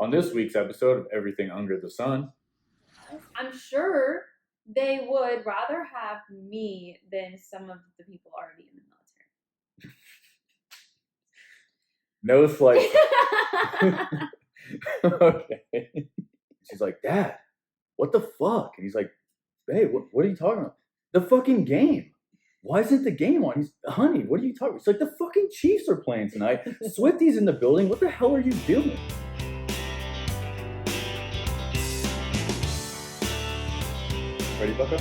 On this week's episode of Everything Unger the Sun. I'm sure they would rather have me than some of the people already in No slight. Okay. She's like, Dad, what the fuck? And he's like, babe, what are you talking about? The fucking game. Why isn't the game on? He's, honey, what are you talking about? It's like, the fucking Chiefs are playing tonight. Swifty's in the building. What the hell are you doing? Ready, Bucko?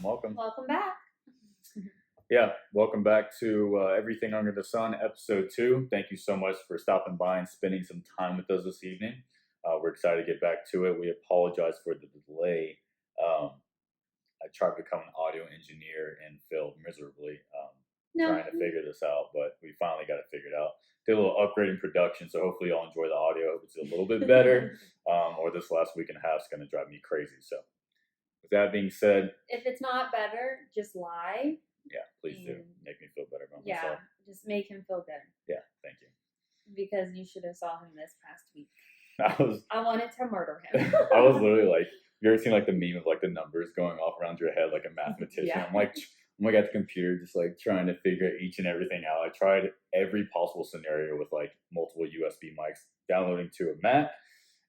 Welcome. Welcome back. Yeah, welcome back to Everything Under the Sun, episode 2. Thank you so much for stopping by and spending some time with us this evening. We're excited to get back to it. We apologize for the delay. I tried to become an audio engineer and failed miserably trying to figure this out, but we finally got it figured out. Did a little upgrade in production, so hopefully y'all enjoy the audio. It's a little bit better, or this last week and a half is going to drive me crazy. So with that being said, if it's not better, just lie. Yeah, please do. Make me feel better about myself. Yeah, just make him feel good. Yeah, thank you. Because you should have saw him this past week. I wanted to murder him. I was literally like, you ever seen like the meme of like the numbers going off around your head like a mathematician? Yeah. I'm like at the computer just like trying to figure each and everything out. I tried every possible scenario with like multiple USB mics, downloading to a Mac,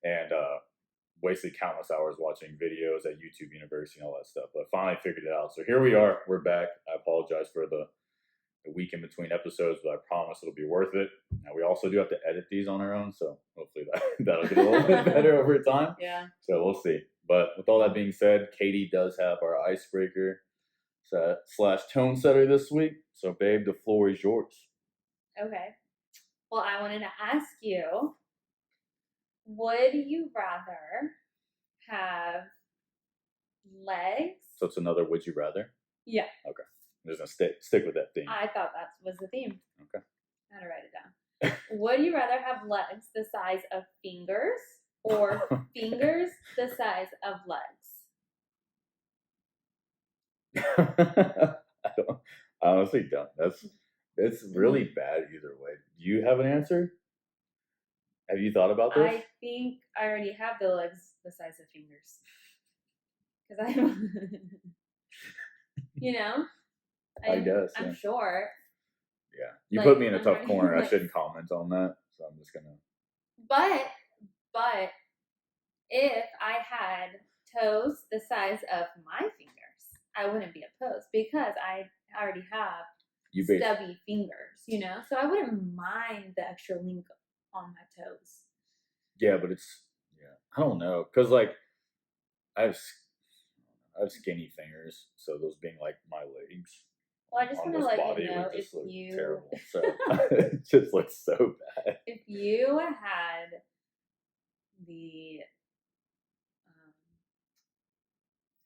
and wasted countless hours watching videos at YouTube University and all that stuff, but finally figured it out. So here we are. We're back. I apologize for the week in between episodes, but I promise it'll be worth it. Now we also do have to edit these on our own, so hopefully that'll get a little bit better over time. Yeah. So we'll see. But with all that being said, Katie does have our icebreaker / tone setter this week. So babe, the floor is yours. Okay. Well, I wanted to ask you, would you rather have legs? So it's another would you rather? Yeah. Okay. I'm just going to stick with that theme. I thought that was the theme. Okay. I had to write it down. Would you rather have legs the size of fingers or fingers the size of legs? I honestly don't. It's really bad either way. Do you have an answer? Have you thought about this? I think I already have the legs the size of fingers. Because I'm, I guess. I'm short. Yeah. You put me in a tough corner. I shouldn't comment on that. So I'm just going to. But if I had toes the size of my fingers, I wouldn't be opposed because I already have stubby fingers, So I wouldn't mind the extra link on my toes. Yeah, but I don't know. Because, like, I have skinny fingers, so those being like my legs. Well, I just want to let you know if you terrible. So it just looks so bad. If you had the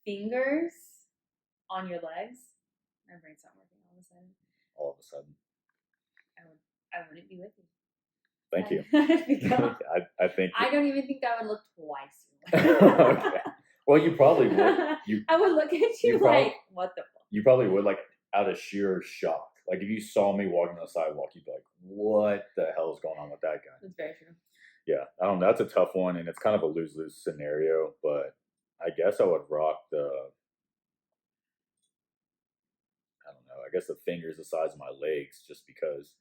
fingers on your legs, my brain's not working all of a sudden. All of a sudden, I wouldn't be with you. Thank you. I think I don't even think I would look twice. Okay. Well, you probably would. I would look at you like, what the fuck? You probably would, like, out of sheer shock. Like, if you saw me walking on the sidewalk, you'd be like, what the hell is going on with that guy? That's very true. Yeah, I don't know. That's a tough one, and it's kind of a lose-lose scenario, but I guess I would rock the fingers the size of my legs, just because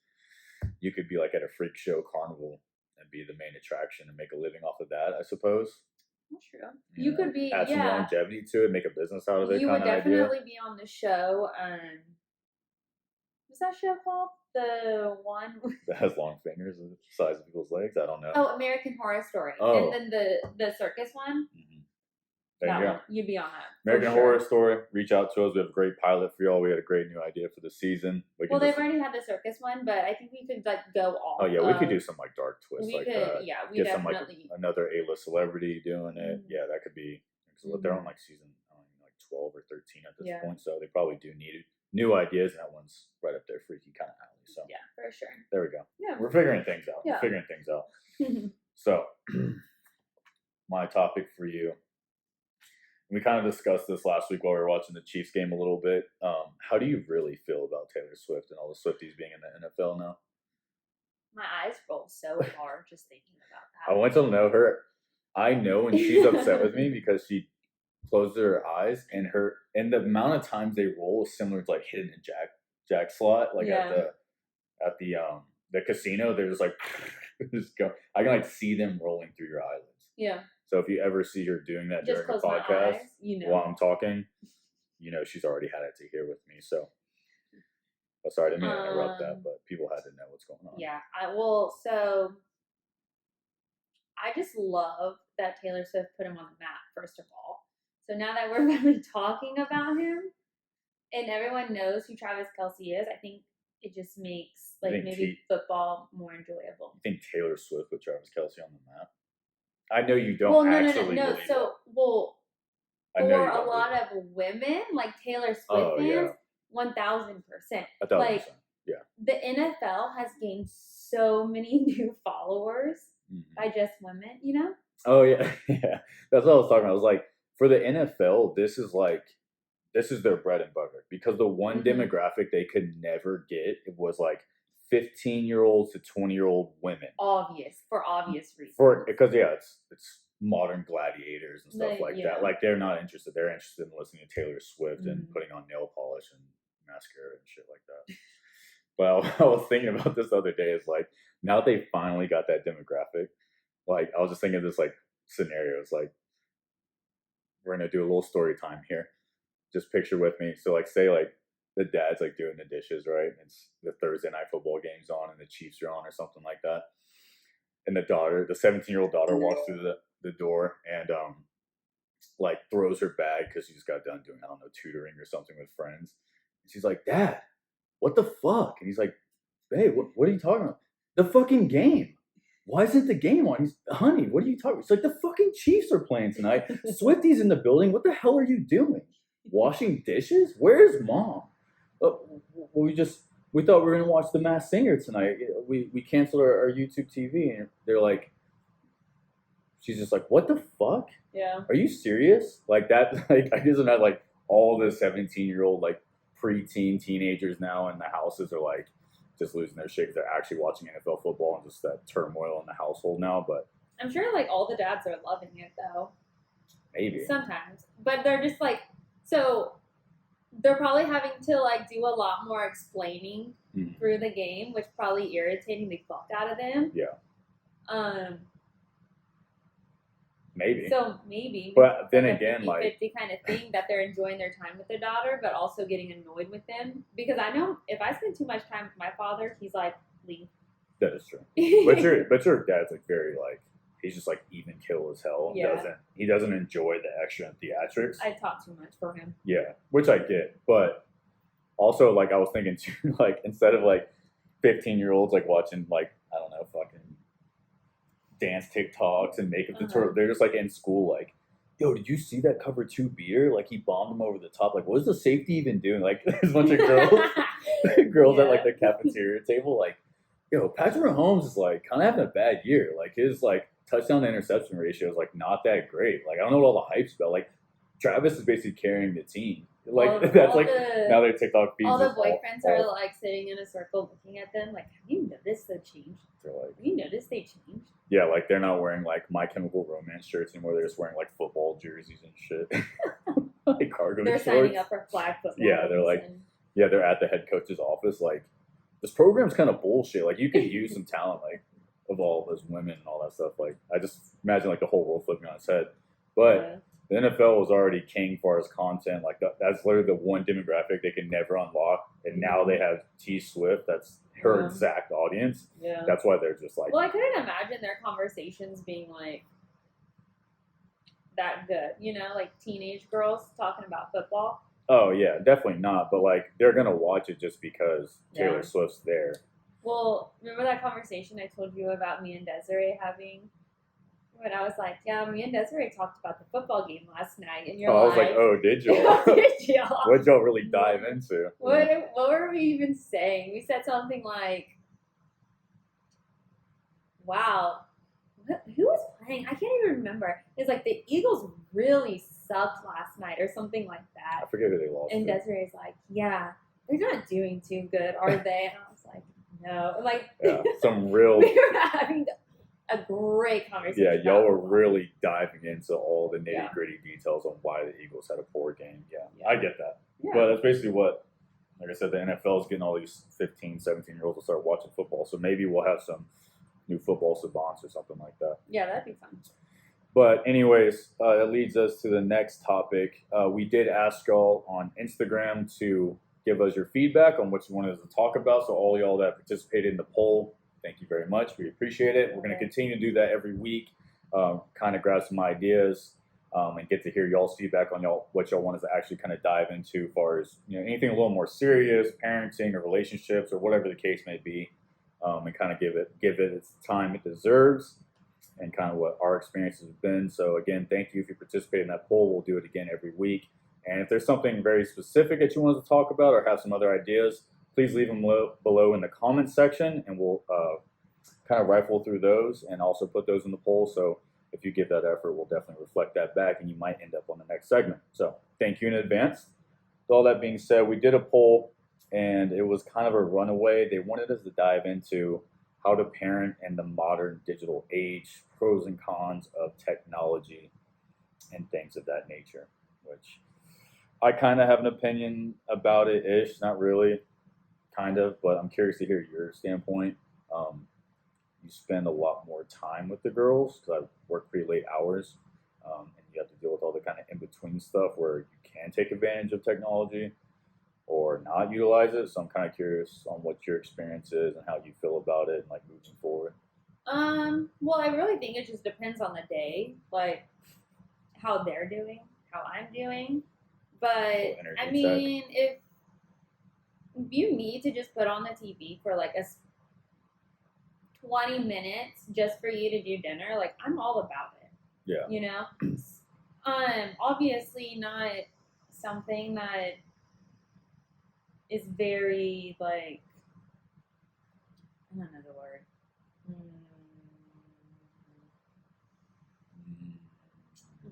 you could be like at a freak show carnival and be the main attraction and make a living off of that, I suppose. That's true. You could be, add some longevity to it, make a business out of it. You would definitely be on the show. What's that show called? The one that has long fingers the size of people's legs. I don't know. Oh, American Horror Story. Oh. And then the circus one. Mm-hmm. There you go. You'd be on that. American Horror Story. Reach out to us. We have a great pilot for y'all. We had a great new idea for the season. They've already had the circus one, but I think we could go off. Oh yeah, we could do some like dark twist. We could, we get definitely. Some like another A-list celebrity doing it. Mm-hmm. Yeah, that could be. Because they're on like season like 12 or 13 at this point, so they probably do need new ideas, and that one's right up there, freaky kind of alley. So yeah, for sure. There we go. Yeah, we're figuring things out. So, my topic for you. We kind of discussed this last week while we were watching the Chiefs game a little bit. How do you really feel about Taylor Swift and all the Swifties being in the NFL now? My eyes roll so hard just thinking about that. I want to know her. I know when she's upset with me because she closes her eyes and the amount of times they roll is similar to like hitting a jack slot like at the casino. They're just like just go. I can like see them rolling through your eyelids. Yeah. So if you ever see her doing that just during the podcast, eyes, you know. while I'm talking, you know she's already had it to hear with me. So, sorry, I didn't mean to interrupt that, but people had to know what's going on. Yeah, so I just love that Taylor Swift put him on the map. First of all, so now that we're really talking about him, and everyone knows who Travis Kelce is, I think it just makes like maybe football more enjoyable. You think Taylor Swift put Travis Kelce on the map? I know you don't. Well, no. So, for a lot of women, like Taylor Swift fans, 1,000%. 1,000%. Like, the NFL has gained so many new followers by just women. You know? Oh yeah, yeah. That's what I was talking about. I was like, for the NFL, this is their bread and butter because the one demographic they could never get was like 15-year-olds to 20-year-old women. For obvious reasons. Because it's modern gladiators and stuff like that. Like they're not interested. They're interested in listening to Taylor Swift and putting on nail polish and mascara and shit like that. But I was thinking about this the other day. Is like now that they finally got that demographic. Like I was just thinking of this like scenarios. Like we're gonna do a little story time here. Just picture with me. So like say like the dad's like doing the dishes, right? It's the Thursday night football game's on and the Chiefs are on or something like that. And the 17-year-old daughter walks through the door and like throws her bag because she just got done doing, I don't know, tutoring or something with friends. And she's like, Dad, what the fuck? And he's like, Babe, what are you talking about? The fucking game. Why isn't the game on? He's, honey, what are you talking about? It's like the fucking Chiefs are playing tonight. Swifty's in the building. What the hell are you doing? Washing dishes? Where's Mom? We thought we were gonna watch The Masked Singer tonight. We canceled our YouTube TV, and they're like, she's just like, what the fuck? Yeah. Are you serious? Like that? Like I just imagine like all the 17-year-old like preteen teenagers now in the houses are like just losing their shit because they're actually watching NFL football and just that turmoil in the household now. But I'm sure like all the dads are loving it though. Maybe sometimes, but they're just like so. They're probably having to like do a lot more explaining through the game, which probably irritating the fuck out of them. Yeah. Maybe. So maybe. But then like again, 50 kind of thing that they're enjoying their time with their daughter, but also getting annoyed with them. Because I know if I spend too much time with my father, he's like, leave. That is true. but your dad's like very like he's just like even kill as hell. Yeah. He doesn't enjoy the extra theatrics. I talk too much for him. Yeah, which I get, but also like I was thinking too, like instead of like 15-year-olds like watching like I don't know fucking dance TikToks and makeup tutorials, they're just like in school like, yo, did you see that cover 2 beer? Like he bombed him over the top. Like what is the safety even doing? Like there's a bunch of girls at like the cafeteria table like, yo, Patrick Mahomes is like kind of having a bad year. Like his like touchdown to interception ratio is like not that great. Like I don't know what all the hype's about. Like Travis is basically carrying the team. Like that's like now their TikTok feeds. All the boyfriends are like sitting in a circle looking at them. Like, have you noticed the change? Have you noticed they changed? Yeah, like they're not wearing like My Chemical Romance shirts anymore. They're just wearing like football jerseys and shit. Like cargo they're shorts. Signing up for flag football. Yeah, they're like, they're at the head coach's office. Like this program's kind of bullshit. Like you could use some talent, like of all those women and all that stuff. Like I just imagine like the whole world flipping on its head. But the NFL was already king as far as content. Like that's literally the one demographic they can never unlock. And now they have T Swift. That's her exact audience. Yeah. That's why they're just like. Well, I couldn't imagine their conversations being like that good. You know, like teenage girls talking about football. Oh yeah, definitely not. But like they're gonna watch it just because Taylor Swift's there. Well, remember that conversation I told you about me and Desiree having when I was like, yeah, me and Desiree talked about the football game last night, and you're like, I was like, oh, did y'all? Did y'all? What'd y'all really dive into? What were we even saying? We said something like, wow, who was playing? I can't even remember. It's like the Eagles really sucked last night or something like that. I forget who they lost. And Desiree's like, yeah, they're not doing too good, are they? And I was like, know. Like, some real. We were having a great conversation. Yeah, y'all were really diving into all the nitty gritty details on why the Eagles had a poor game. Yeah, I get that. Yeah. But that's basically what, like I said, the NFL is getting all these 15, 17-year-olds to start watching football. So maybe we'll have some new football savants or something like that. Yeah, that'd be fun. But anyways, that leads us to the next topic. We did ask y'all on Instagram to give us your feedback on what you wanted us to talk about. So all y'all that participated in the poll, thank you very much. We appreciate it. We're going to continue to do that every week, kind of grab some ideas and get to hear y'all's feedback on what y'all want us to actually kind of dive into as far as anything a little more serious, parenting or relationships or whatever the case may be, and kind of give it its time it deserves and kind of what our experiences have been. So again, thank you if you participate in that poll. We'll do it again every week. And if there's something very specific that you want us to talk about or have some other ideas, please leave them below in the comments section, and we'll kind of rifle through those and also put those in the poll. So if you give that effort, we'll definitely reflect that back, and you might end up on the next segment. So thank you in advance. With all that being said, we did a poll, and it was kind of a runaway. They wanted us to dive into how to parent in the modern digital age, pros and cons of technology, and things of that nature, which I kind of have an opinion about it-ish, not really, kind of, but I'm curious to hear your standpoint. You spend a lot more time with the girls because I work pretty late hours, and you have to deal with all the kind of in-between stuff where you can take advantage of technology or not utilize it. So I'm kind of curious on what your experience is and how you feel about it and like moving forward. Well, I really think it just depends on the day, like how they're doing, how I'm doing. But I mean, if you need to just put on the TV for like 20 minutes just for you to do dinner, like I'm all about it. Yeah. Obviously not something that is very like, I don't know the word.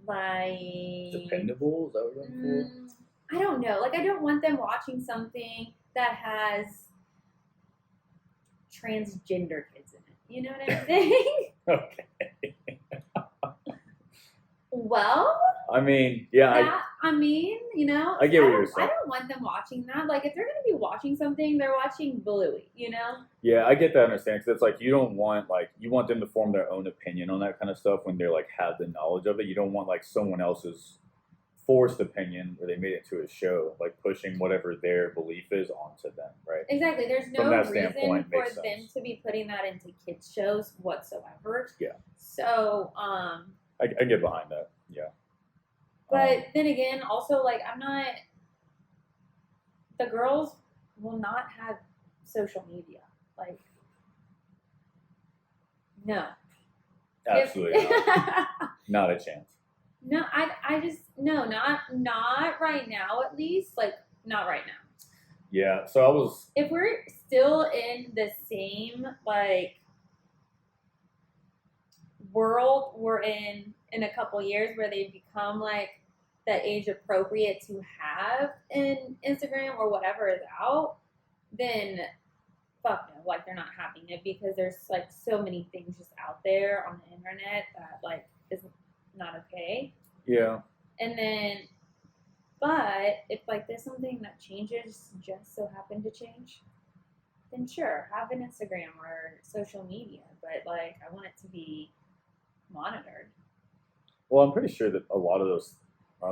Like dependable? Is that what you're looking for? I don't know. Like I don't want them watching something that has transgender kids in it. You know what I'm saying? Okay. Well, I mean, yeah. I get what you're saying. I don't want them watching that. Like, if they're going to be watching something, they're watching Bluey, Yeah, I get that understanding. Because it's like you don't want, like, you want them to form their own opinion on that kind of stuff when they're, like, have the knowledge of it. You don't want, like, someone else's forced opinion where they made it to a show, like, pushing whatever their belief is onto them, right? Exactly. There's no reason for them to be putting that into kids' shows whatsoever. Yeah. So, I get behind that, yeah. But then again, also, like, the girls will not have social media. Like, no. Absolutely not. Not a chance. No, I just, no, not right now, at least. Like, not right now. Yeah, so if we're still in the same, like, world we're in a couple years where they become like that age appropriate to have an Instagram or whatever is out, then fuck no, like they're not having it, because there's like so many things just out there on the internet that like is not okay. Yeah. And then, but if like there's something that changes, just so happen to change, then sure, have an Instagram or social media, but like I want it to be monitored. Well, I'm pretty sure that a lot of those, I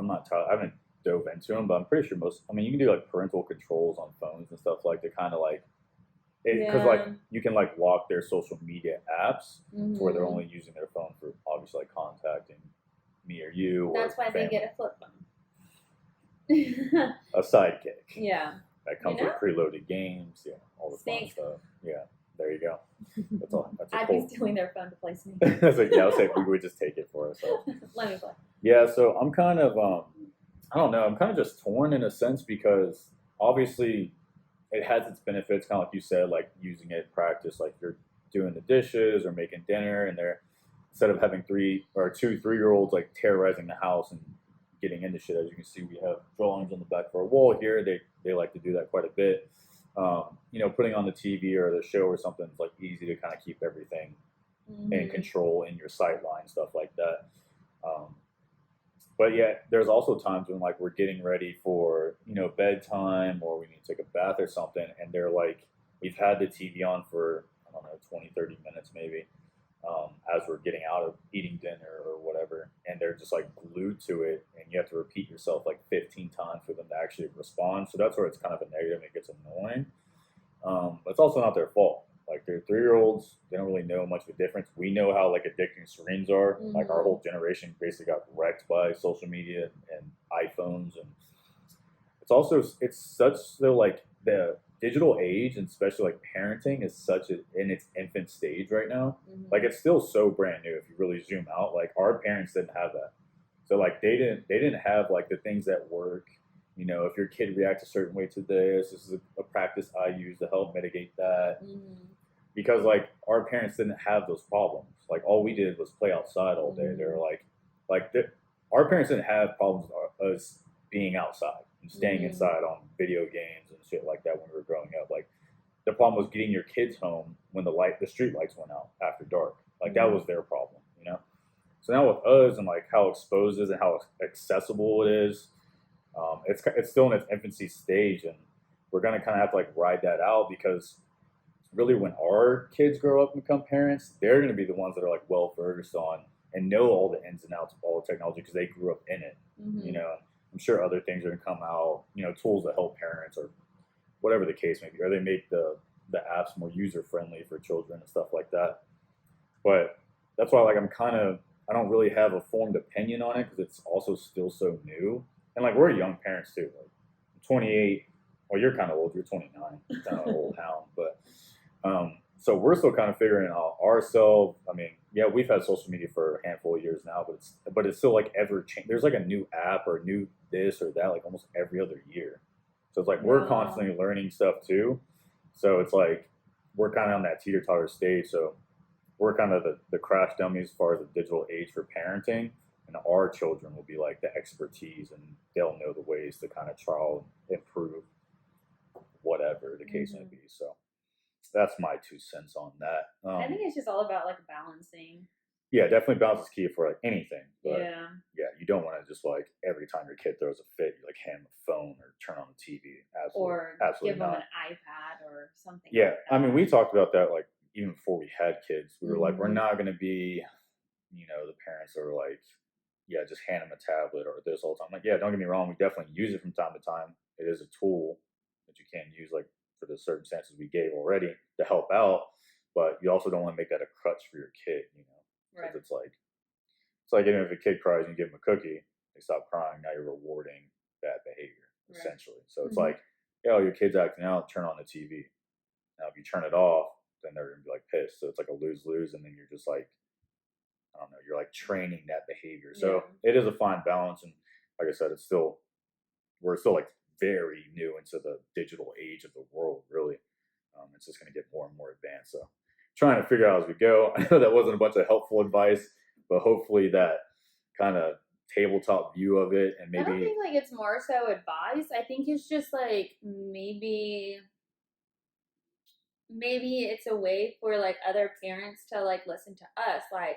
haven't dove into them, but I'm pretty sure you can do like parental controls on phones and stuff like to kind of like, because like you can like lock their social media apps to where they're only using their phone for obviously like contacting me or you. That's why they get a flip phone. A sidekick. Yeah. That comes with preloaded games, all the fun stuff. Yeah. There you go. That's all. I'd be stealing their phone to play Snake. I was like, I was saying we would just take it for ourselves. Let me play. Yeah, so I'm kind of, I don't know, I'm kind of just torn in a sense because obviously it has its benefits, kind of like you said, like using it in practice, like you're doing the dishes or making dinner, and they're, instead of having 2 3-year-olds like terrorizing the house and getting into shit. As you can see, we have drawings on the back of our wall here. They like to do that quite a bit. putting on the TV or the show or something is like easy to kind of keep everything in control in your sight line, stuff like that. Um, but yeah, there's also times when like we're getting ready for bedtime or we need to take a bath or something, and they're like, we've had the TV on for I don't know 20, 30 minutes maybe, as we're getting out of eating dinner or whatever, and they're just like glued to it, and you have to repeat yourself like 15 times for them to actually respond. So that's where it's kind of a negative. It gets annoying, but it's also not their fault. Like they're 3-year-olds, they don't really know much of a difference. We know how like addicting screens are. Like our whole generation basically got wrecked by social media and iPhones, and it's such so like the digital age and especially like parenting is such in its infant stage right now. Like it's still so brand new if you really zoom out. Like our parents didn't have that, so like they didn't have like the things that work. If your kid reacts a certain way to this is a practice I use to help mitigate that. Because like our parents didn't have those problems. Like all we did was play outside all day. They were our parents didn't have problems with us being outside and staying inside on video games and shit like that when we were growing up. Like the problem was getting your kids home when the street lights went out after dark. Like that was their problem. So now with us and like how exposed it is and how accessible it is, it's still in its infancy stage, and we're gonna kind of have to like ride that out because really when our kids grow up and become parents, they're going to be the ones that are like well versed on and know all the ins and outs of all the technology because they grew up in it. I'm sure other things are going to come out, tools that help parents or whatever the case may be, or they make the apps more user friendly for children and stuff like that. But that's why like I don't really have a formed opinion on it because it's also still so new. And like we're young parents too. Like I'm 28. Well, you're kind of old. You're 29. You're kind of an old hound, but so we're still kind of figuring out ourselves. I mean, yeah, we've had social media for a handful of years now, but it's still like ever change. There's like a new app or new this or that like almost every other year. So it's like we're constantly learning stuff too. So it's like we're kind of on that teeter totter stage. So we're kind of the crash dummies as far as the digital age for parenting, and our children will be like the expertise, and they'll know the ways to kind of trial and improve whatever the case may be. So that's my 2 cents on that. I think it's just all about like balancing. Yeah, definitely balance is key for like anything. But yeah, you don't want to just like every time your kid throws a fit, you like hand them a phone or turn on the TV. Absolutely give them an iPad or something. Yeah, like that. I mean, we talked about that like even before we had kids. We were like, we're not going to be, the parents are like, yeah, just hand them a tablet or this all the time. Like, yeah, don't get me wrong, we definitely use it from time to time. It is a tool that you can use like for the circumstances we gave already to help out, but you also don't want to make that a crutch for your kid, because it's like even if a kid cries and you give them a cookie, they stop crying. Now you're rewarding bad behavior essentially. So it's like, your kid's acting out, turn on the TV. Now if you turn it off, then they're gonna be like pissed. So it's like a lose-lose, and then you're just like, I don't know, you're like training that behavior. So it is a fine balance, and like I said, we're still like very new into the digital age of the world, really. It's just going to get more and more advanced. So trying to figure out as we go. I know that wasn't a bunch of helpful advice, but hopefully that kind of tabletop view of it, and maybe I don't think like it's more so advice. I think it's just like maybe it's a way for like other parents to like listen to us, like,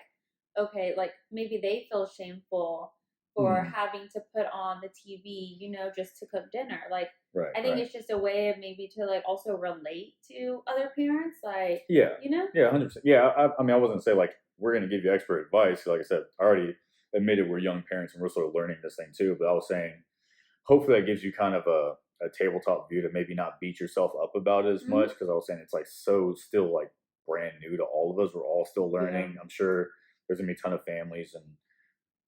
okay, like maybe they feel shameful for having to put on the TV, just to cook dinner. Like, I think it's just a way of maybe to like also relate to other parents, like, yeah, 100%. Yeah, I mean, I wasn't say like we're going to give you expert advice. Like I said, I already admitted we're young parents and we're sort of learning this thing too. But I was saying, hopefully that gives you kind of a tabletop view to maybe not beat yourself up about it as much, because I was saying it's like so still like brand new to all of us. We're all still learning. I'm sure there's gonna be a ton of families and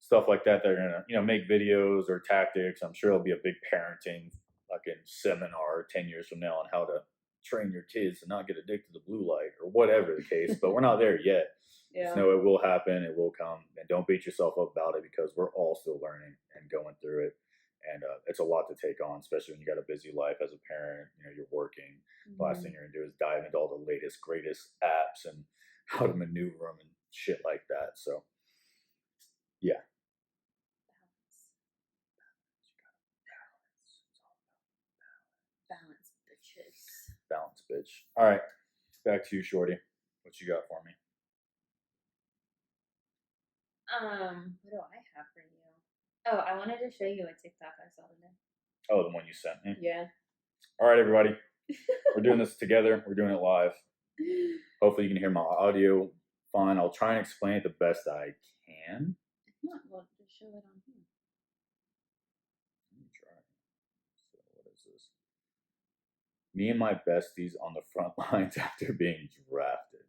stuff like that that are gonna make videos or tactics. I'm sure it'll be a big parenting fucking seminar 10 years from now on how to train your kids to not get addicted to blue light or whatever the case. But we're not there yet. Just know it will happen. It will come, and don't beat yourself up about it because we're all still learning and going through it. And it's a lot to take on, especially when you got a busy life as a parent. You're working. The last thing you're gonna do is dive into all the latest, greatest apps and how to maneuver them and shit like that. So, yeah. Balance, bitches. bitch. All right, back to you, Shorty. What you got for me? What do I have for you? Oh, I wanted to show you a TikTok I saw today. Oh, the one you sent me? Yeah. All right, everybody. We're doing this together. We're doing it live. Hopefully you can hear my audio fine. I'll try and explain it the best I can. If not, we'll just show it on here. Let me try. So what is this? Me and my besties on the front lines after being drafted.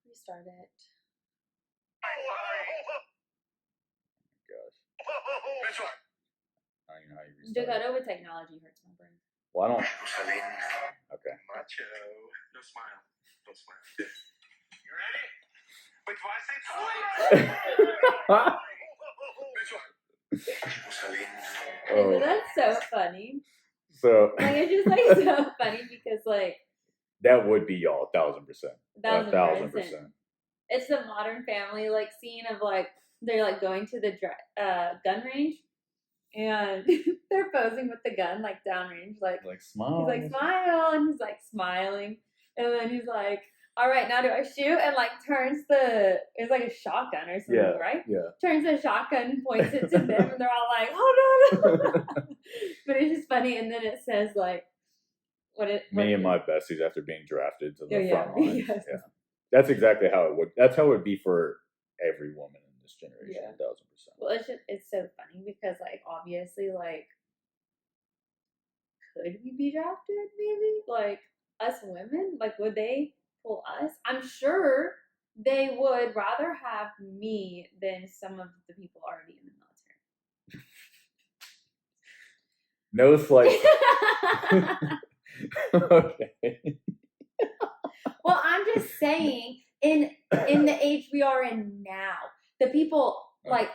Restart it. Gosh. I don't even know how you restart Dakota with technology hurts my brain. Well, I don't. Okay. Macho. No smile. Don't smile. You ready? Wait, do I say Oh. That's so funny. So. Like, it's just like so funny because like. That would be y'all, 1,000%. 1,000%. It's the Modern Family like scene of like they're like going to the gun range, and they're posing with the gun like downrange, like smile. He's like smile, and he's like smiling, and then he's like, "All right, now do I shoot?" And like turns it's like a shotgun or something, right? Yeah. Turns the shotgun, points it to them, and they're all like, "Oh no!" But it's just funny, and then it says like. Me and my besties after being drafted to the front lines. Yes. Yeah, that's exactly how it would. That's how it would be for every woman in this generation. 1,000%. Well, it's so funny because like obviously like could we be drafted? Maybe like us women. Like would they pull us? I'm sure they would rather have me than some of the people already in the No military. slight. Okay. Well, I'm just saying, in the age we are in now, the people like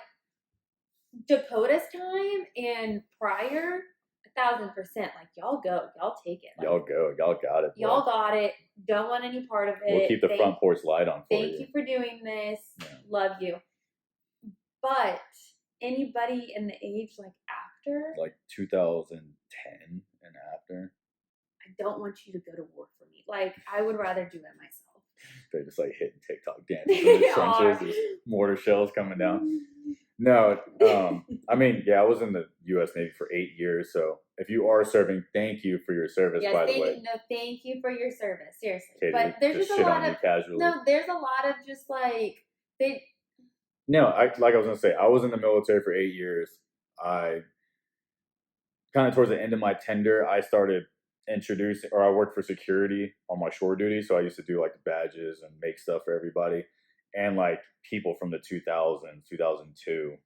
Dakota's time and prior, 1,000%. Like y'all go, y'all take it. Like, y'all go, y'all got it. Y'all got it. Don't want any part of it. We'll keep the front porch light on for you. Thank you for doing this. Yeah. Love you. But anybody in the age like after, like 2010 and after. I don't want you to go to war for me. Like, I would rather do it myself. They're just like hitting TikTok dances in the trenches. There's mortar shells coming down. No, I mean, yeah, I was in the U.S. Navy for 8 years. So if you are serving, thank you for your service, yes, by the way. No, thank you for your service. Seriously. Katie, but there's just a lot of, no, there's a lot of just like, No, like I was going to say, I was in the military for 8 years. I kind of towards the end of my tender, I started introducing, or I worked for security on my shore duty. So I used to do like the badges and make stuff for everybody. And like people from the 2000s, 2002,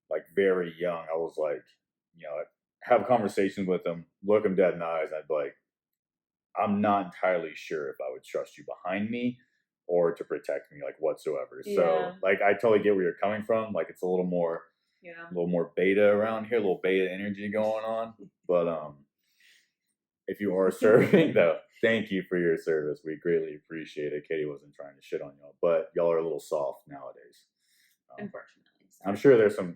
like very young, I was like, you know, have conversations with them, look them dead in the eyes, and I'd be like, I'm not entirely sure if I would trust you behind me or to protect me, like whatsoever. Yeah. So like I totally get where you're coming from. Like it's a little more beta around here, a little beta energy going on. But if you are serving though, thank you for your service. We greatly appreciate it. Katie wasn't trying to shit on y'all, but y'all are a little soft nowadays. Unfortunately. I'm sure there's some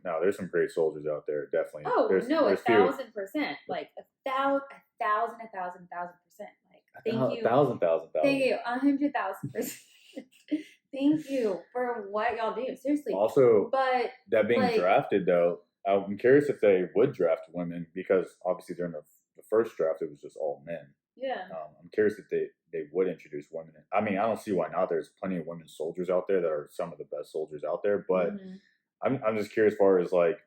great soldiers out there. Definitely. Oh, there's 1,000%. Like 1,000%. Like thank you. 1,000. Thank you. 100,000%. Thank you for what y'all do. Seriously. Also, but that being like, drafted though, I'm curious if they would draft women because obviously during the first draft it was just all men. Yeah. I'm curious if they would introduce women. I mean, I don't see why not. There's plenty of women soldiers out there that are some of the best soldiers out there, but I'm just curious as far as like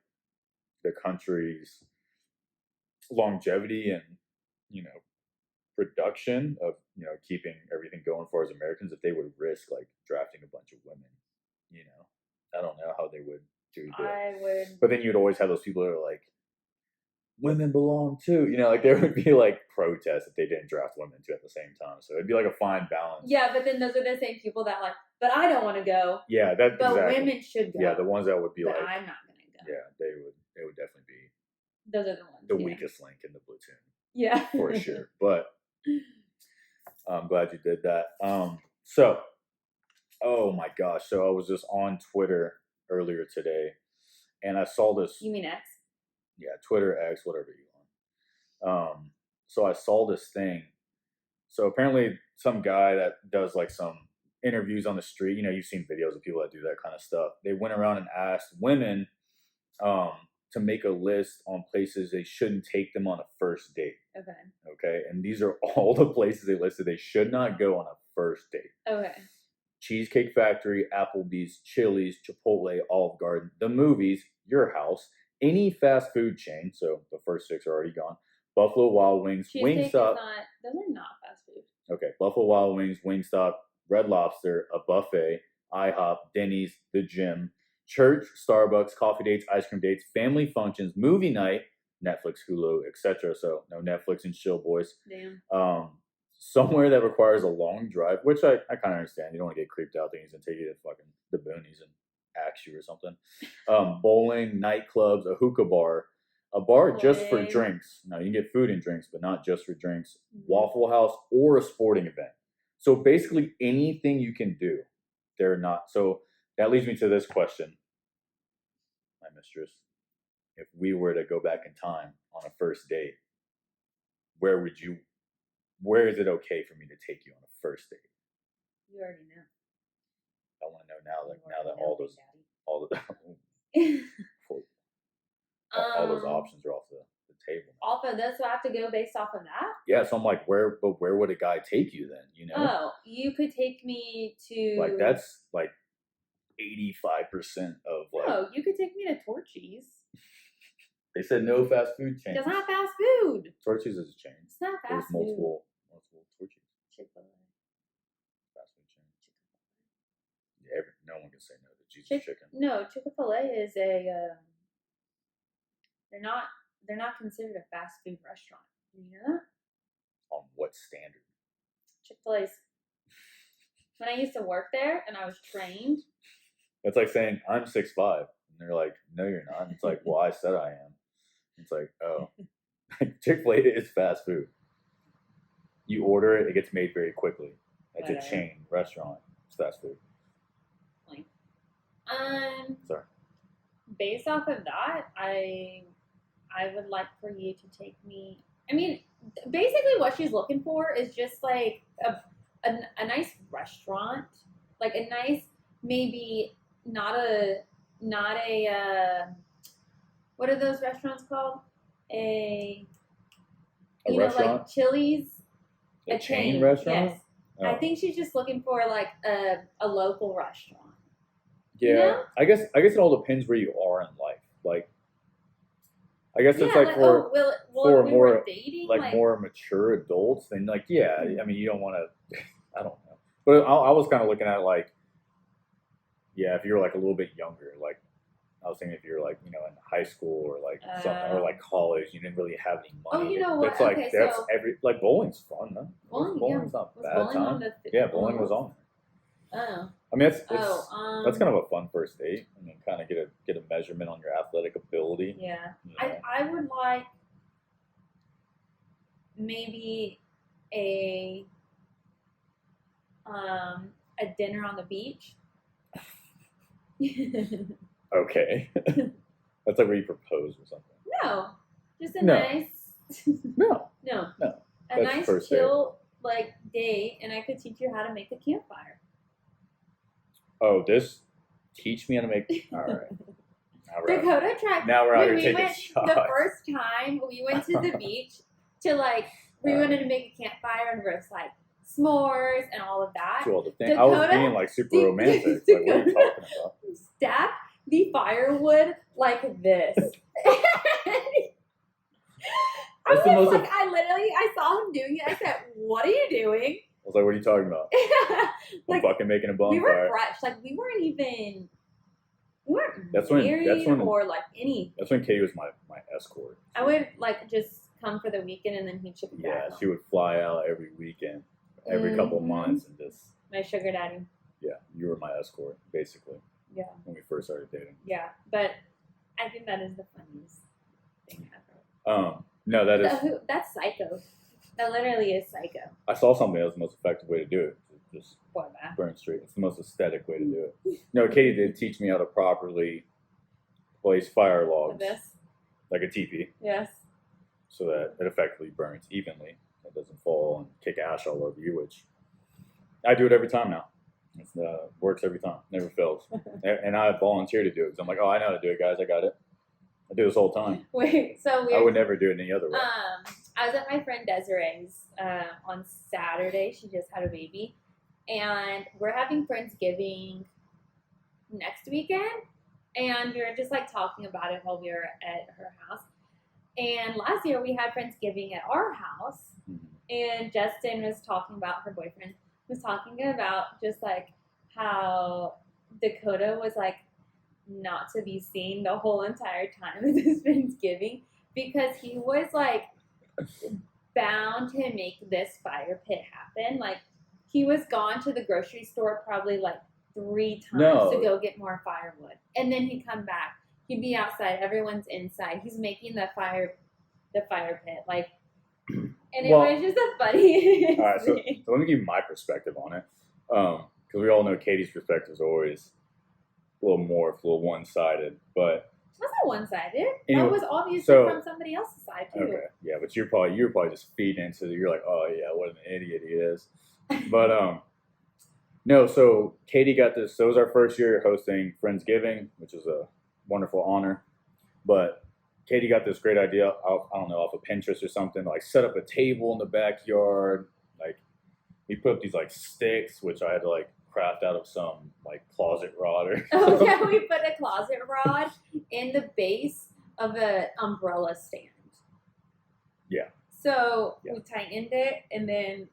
the country's longevity and, you know, production of, you know, keeping everything going for as Americans, if they would risk like drafting a bunch of women, you know. I don't know how they would do that. I would. But then you'd always have those people that are like, women belong too. You know, like there would be like protests if they didn't draft women too at the same time. So it'd be like a fine balance. Yeah, but then those are the same people that like, but I don't want to go. Yeah, but women should go. Yeah, the ones that would be but like, I'm not gonna go. Yeah, they would definitely be. Those are the ones. The weakest link in the platoon. Yeah, for sure. But I'm glad you did that. So, oh my gosh! So I was just on Twitter earlier today, and I saw this. You mean X? Yeah, Twitter, X, whatever you want. so I saw this thing. So apparently some guy that does like some interviews on the street, you've seen videos of people that do that kind of stuff. They went around and asked women um, to make a list on places they shouldn't take them on a first date. Okay. And these are all the places they listed they should not go on a first date. Okay. Cheesecake Factory, Applebee's, Chili's, Chipotle, Olive Garden, the movies, your house, any fast food chain. So the first 6 are already gone. Buffalo Wild Wings, Wingstop. Those are not fast food. Okay, Buffalo Wild Wings, Wingstop, Red Lobster, a buffet, IHOP, Denny's, the gym, church, Starbucks, coffee dates, ice cream dates, family functions, movie night, Netflix, Hulu, etc. So no Netflix and chill, boys. Damn. Somewhere that requires a long drive, which I kind of understand. You don't want to get creeped out. Things and take you to fucking the boonies and axe you or something. Bowling, nightclubs, a hookah bar, a bar just for drinks. Now you can get food and drinks, but not just for drinks. Waffle House or a sporting event. So basically anything you can do, they're not. So that leads me to this question, my mistress. If we were to go back in time on a first date, where is it okay for me to take you on a first date? You already know. I want to know now, now that all those options are off the table. Off of this, so I have to go based off of that? Yeah, so I'm like, where would a guy take you then? Oh, you could take me to like that's like 85% of like. Oh, you could take me to Torchy's. They said no fast food chains. It's not fast food. Torchy's is a chain. It's not fast There's multiple Torchy's. Chick-fil-A. Fast food chain. Yeah, no one can say no to Jesus chicken. No, Chick-fil-A is a. They're not considered a fast food restaurant. You know that? On what standard? Chick-fil-A's. When I used to work there and I was trained. That's like saying I'm 6'5", and they're like, "No, you're not." And it's like, "Well, I said I am." It's like, oh, Chick-fil-A is fast food. You order it, it gets made very quickly. It's a chain restaurant. It's fast food. Sorry. Based off of that, I would like for you to take me. I mean, basically, what she's looking for is just like a nice restaurant, like a nice, maybe not a what are those restaurants called? A restaurant? Like Chili's. A chain restaurant? Yes. Oh. I think she's just looking for like a local restaurant. Yeah, you know? I guess it all depends where you are in life. Like, I guess it's like for more dating, like more mature adults. Then like, yeah, I mean, you don't want to. I don't know, but I was kind of looking at it like, yeah, if you're like a little bit younger, like I was thinking if you're like in high school or like something or like college, you didn't really have any money. Oh, you know what? It's like okay, that's so, like bowling's fun, huh? Bowling's not was bad bowling time. On bowling was on. Oh. I mean, that's kind of a fun first date, and then kind of get a measurement on your athletic ability. Yeah, I would like maybe a dinner on the beach. Okay, that's like where you propose or something. No, just a nice. No. A nice chill like date, and I could teach you how to make a campfire. Oh, teach me how to make. All right. Dakota tried. Now we're out here taking shots. The first time we went to the beach we wanted to make a campfire and roast like s'mores and all of that. I was being like super romantic. Like, what are you talking about? Stack the firewood like this. I saw him doing it. I said, "What are you doing?" I was like, "What are you talking about?" I'm fucking making a bonfire. We were fresh. Like we weren't married or like any. That's when Katie was my escort. I would like just come for the weekend and then he'd ship me back. Yeah, she would fly out every weekend, every couple of months, and just. My sugar daddy. Yeah, you were my escort, basically. Yeah. When we first started dating. Yeah, but I think that is the funniest thing ever. No, that's psycho. That literally is psycho. I saw something that was the most effective way to do it. Just that? Burn straight. It's the most aesthetic way to do it. No, Katie did teach me how to properly place fire logs. Like this? Like a teepee. Yes. so that it effectively burns evenly. It doesn't fall and kick ash all over you, which I do it every time now. It works every time, never fails. And I volunteer to do it because I'm like, oh, I know how to do it, guys. I got it. I do this all the time. Wait, so I would never do it any other way. I was at my friend Desiree's on Saturday. She just had a baby, and we're having Friendsgiving next weekend. And we were just like talking about it while we were at her house. And last year we had Friendsgiving at our house, and Justin was talking about, her boyfriend was talking about just like how Dakota was like not to be seen the whole entire time of this Friendsgiving because he was like bound to make this fire pit happen. Like he was gone to the grocery store probably like 3 times to go get more firewood, and then he'd come back. He'd be outside. Everyone's inside. He's making the fire pit. Like, and it was just a funny. All right, so let me give you my perspective on it, because we all know Katie's perspective is always a little one-sided, but it's not one-sided. Anyway, that was obviously from somebody else's side too. Okay, yeah, but you're probably just feeding into it. You're like, oh yeah, what an idiot he is. But no, so Katie got this. So it was our first year hosting Friendsgiving, which is a wonderful honor. But Katie got this great idea, I don't know, off of Pinterest or something, like set up a table in the backyard. Like we put up these like sticks, which I had to like craft out of some like closet rod or something. Yeah, we put a closet rod in the base of an umbrella stand. Yeah. So we tightened it, and then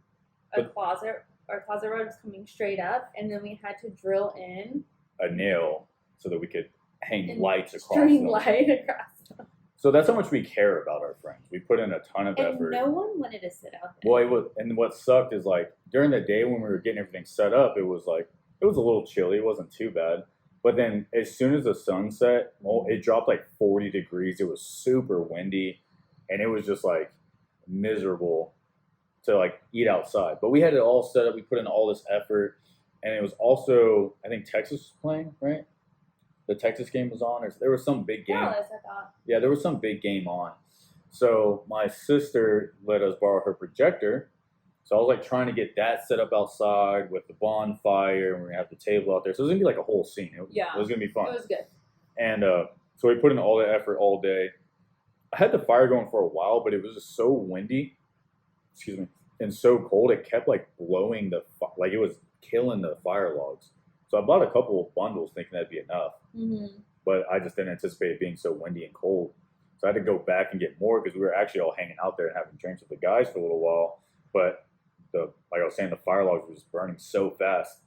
our closet rod was coming straight up, and then we had to drill in a nail so that we could hang lights across string light across them. So that's how much we care about our friends. We put in a ton of effort. No one wanted to sit out there. Well, it was, and what sucked is like during the day when we were getting everything set up, it was a little chilly. It wasn't too bad. But then as soon as the sun set, it dropped like 40 degrees. It was super windy, and it was just like miserable to like eat outside. But we had it all set up. We put in all this effort, and it was also, I think Texas was playing, right? The Texas game was on, or there was some big game. Dallas, I thought. Yeah, there was some big game on. So my sister let us borrow her projector. So I was like trying to get that set up outside with the bonfire, and we're gonna have the table out there. So it was gonna be like a whole scene. It was gonna be fun. It was good. And so we put in all the effort all day. I had the fire going for a while, but it was just so windy. Excuse me. And so cold, it kept like blowing like it was killing the fire logs. So I bought a couple of bundles thinking that'd be enough, but I just didn't anticipate it being so windy and cold. So I had to go back and get more because we were actually all hanging out there and having drinks with the guys for a little while. But like I was saying, the fire logs were just burning so fast.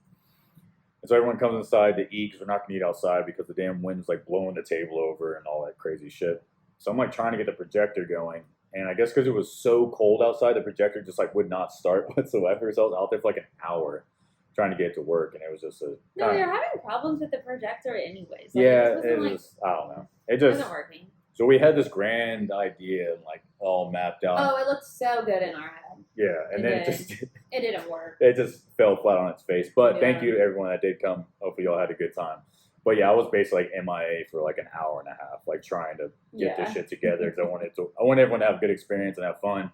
And so everyone comes inside to eat because we're not going to eat outside because the damn wind's like blowing the table over and all that crazy shit. So I'm like trying to get the projector going. And I guess because it was so cold outside, the projector just like would not start whatsoever. So I was out there for like an hour trying to get it to work, and it was just No, you're having problems with the projector anyways. Like, yeah, it just I don't know. It just wasn't working. So we had this grand idea and like all mapped out. Oh, it looked so good in our head. Yeah, and then it didn't work. It just fell flat on its face. But thank you to everyone that did come. Hopefully y'all had a good time. But yeah, I was basically like MIA for like an hour and a half, like trying to get this shit together because I wanted everyone to have a good experience and have fun.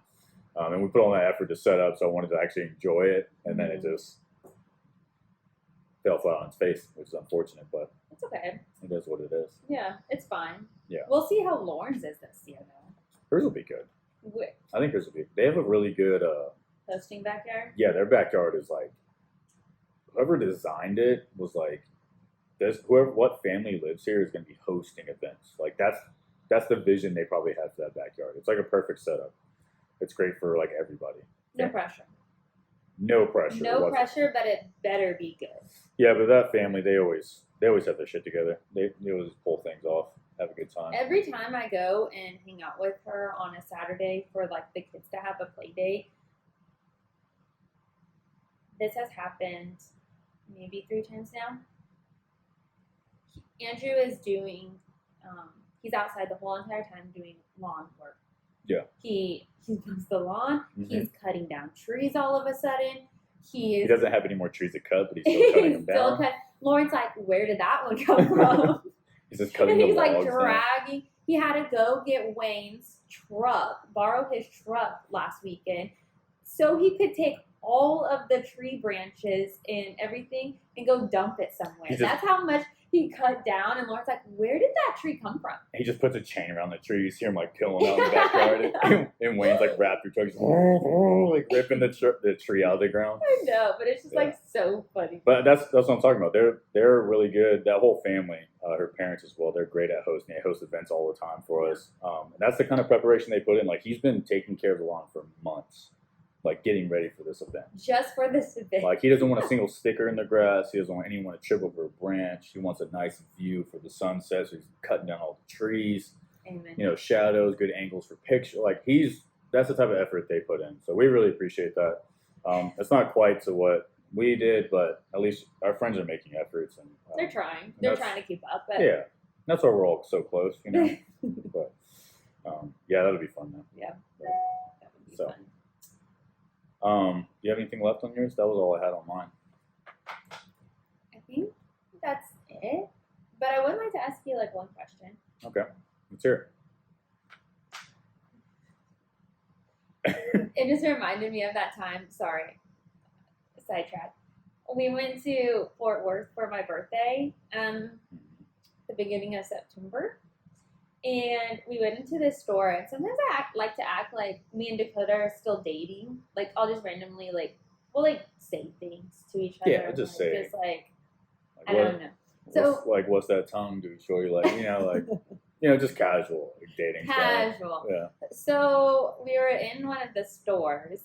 And we put all that effort to set up, so I wanted to actually enjoy it. And then it just fell flat on its face, which is unfortunate, but it's okay. It is what it is. Yeah, it's fine. Yeah. We'll see how Lauren's is this year, though. Hers will be good. I think hers will be. They have a really good hosting backyard. Yeah, their backyard is like whoever designed it was like what family lives here is going to be hosting events. Like that's the vision they probably have for that backyard. It's like a perfect setup. It's great for like everybody. No pressure. No pressure. No pressure, but it better be good. Yeah, but that family, they always have their shit together. They always pull things off, have a good time. Every time I go and hang out with her on a Saturday for like the kids to have a play date, this has happened maybe 3 times now. Andrew is doing, he's outside the whole entire time doing lawn work. Yeah. He mows the lawn. Mm-hmm. He's cutting down trees all of a sudden. He doesn't have any more trees to cut, but he's still cutting them down. Lauren's like, where did that one come from? He's just cutting and the he's logs like dragging. Down. He had to go get Wayne's borrow his truck last weekend so he could take all of the tree branches and everything and go dump it somewhere. That's how much he cut down. And Lauren's like, where did that tree come from? He just puts a chain around the tree. You see him like peeling out in the backyard. And Wayne's like Raptor truck, like ripping the tree out of the ground. I know, but it's just like so funny. But that's what I'm talking about. They're really good. That whole family, her parents as well, they're great at hosting. They host events all the time for us. And that's the kind of preparation they put in. Like he's been taking care of the lawn for months. Like getting ready for this event. Just for this event. Like he doesn't want a single sticker in the grass. He doesn't want anyone to trip over a branch. He wants a nice view for the sunset. So he's cutting down all the trees. Amen. You know, shadows, good angles for picture. Like that's the type of effort they put in. So we really appreciate that. It's not quite to what we did, but at least our friends are making efforts and they're trying. They're trying to keep up. But yeah, that's why we're all so close, you know. But yeah, that'll be fun though. Yeah, that would be fun. Do you have anything left on yours? That was all I had on mine. I think that's it. But I would like to ask you like one question. Okay, let's hear it. It just reminded me of that time. Sorry, sidetrack. We went to Fort Worth for my birthday, the beginning of September. And we went into this store, and sometimes I like to act like me and Dakota are still dating. Like, I'll just randomly, we'll, say things to each other. Yeah, just say. Just, I don't know. So, what's that tongue do? Show you, just casual dating. Casual. Stuff. Yeah. So, we were in one of the stores,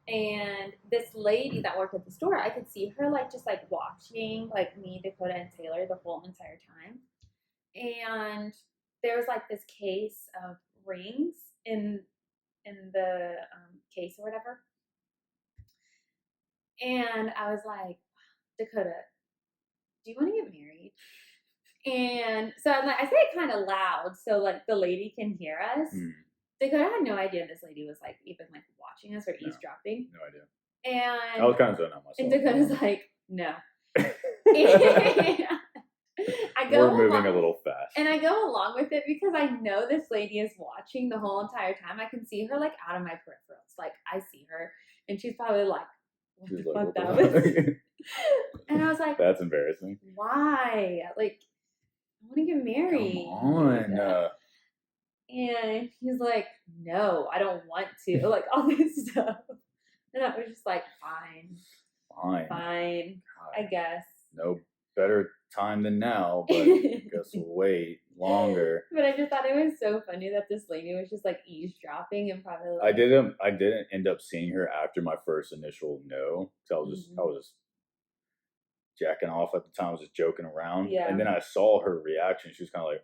and this lady that worked at the store, I could see her, just, watching, me, Dakota, and Taylor the whole entire time. And there was this case of rings in the case or whatever, and I was like, Dakota, do you want to get married? And so I say it kind of loud so the lady can hear us. Dakota had no idea this lady was even watching us or eavesdropping. No idea. And I was kind of zoned out myself. And Dakota's like, no. We're moving a little fast. And I go along with it because I know this lady is watching the whole entire time. I can see her out of my peripherals. I see her, and she's probably what the fuck that was? And I was like, that's embarrassing. Why? I want to get married. Come on. And he's like, no, I don't want to. All this stuff. And I was just like, fine. I guess. No better time than now, but guess we'll wait longer. But I just thought it was so funny that this lady was just eavesdropping and probably I didn't end up seeing her after my first initial no. So I was just jacking off at the time. I was just joking around. Yeah. And then I saw her reaction. She was kind of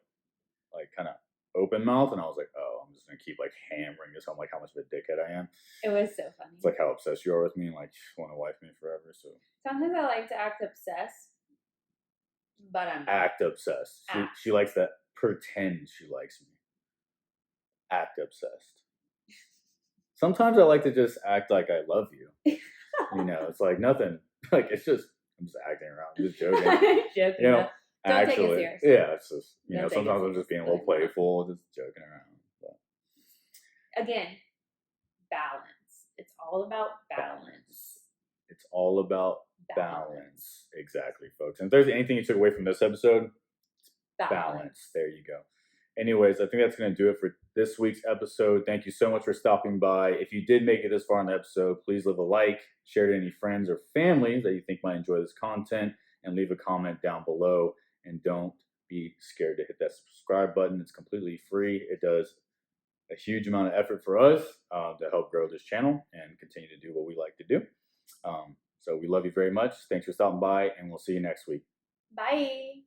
kind of open mouth, and I was like, oh, I'm just gonna keep hammering this on how much of a dickhead I am. It was so funny. It's how obsessed you are with me and want to wife me forever. So sometimes I like to act obsessed. But I'm act obsessed. She likes to pretend she likes me. Act obsessed. Sometimes I like to just act like I love you. It's nothing. It's just I'm just acting around, just joking. Joking. Don't take it serious. Yeah, it's just sometimes I'm just being a little playful, just joking around. But. Again, balance. It's all about balance. It's all about balance. Exactly, folks. And if there's anything you took away from this episode, balance. There you go. Anyways, I think that's going to do it for this week's episode. Thank you so much for stopping by. If you did make it this far in the episode, please leave a like, share it to any friends or family that you think might enjoy this content, and leave a comment down below. And don't be scared to hit that subscribe button. It's completely free. It does a huge amount of effort for us to help grow this channel and continue to do what we like to do. So we love you very much. Thanks for stopping by, and we'll see you next week. Bye.